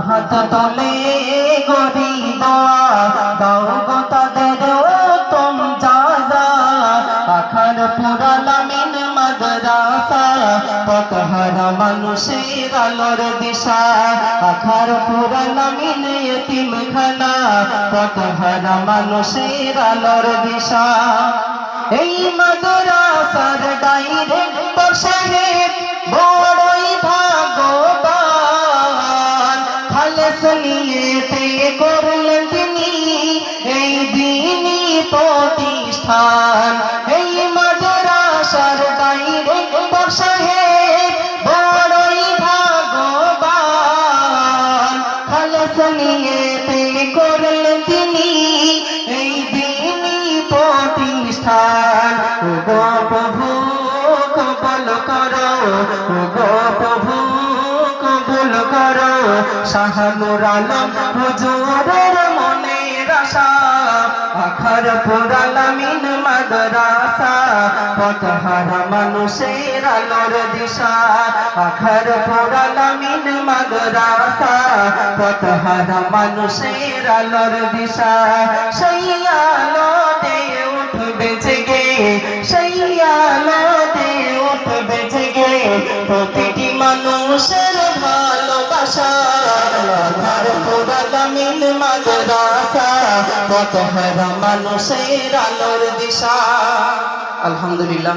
হাত তোলে গরি দোয়া দাও গো তাদের উত্তম জাযা আখার পুরালামিন মাদ্রাসা পথহারা মানুষের আলোর দিশা আখার পুরালামিন ইতিমখানা পথহারা মানুষের আলোর দিশা এই মাদ্রাসার ডাইরেক্টর সাহেব বড়ই ভাগ্যবান খালেস নিয়েতে করলেন তিনি এই দ্বীনি প্রতিষ্ঠান এই মাদ্রাসার ডাইরেক্টর সাহেব বড়ই ভাগ্যবান খালেস নিয়েতে করলেন তিনি এই দ্বীনি প্রতিষ্ঠান গো প্রভু কবুল করো গো প্রভু কবুল করো শাহ নূর আলম হুজুরের মনের আশা আখার পুরালামিন মাদ্রাসা পথহারা মানুষের আলোর দিশা আখার পুরালামিন মাদ্রাসা পথহারা মানুষের আলোর দিশা সেই আলোতে উঠবে জেগে সেই আলোতে উঠবে জেগে প্রতিটি মানুষের ভালোবাসা আখার পুরালামিন মাদ্রাসা পথহারা মানুষের আলোর দিশা। আলহামদুলিল্লাহ।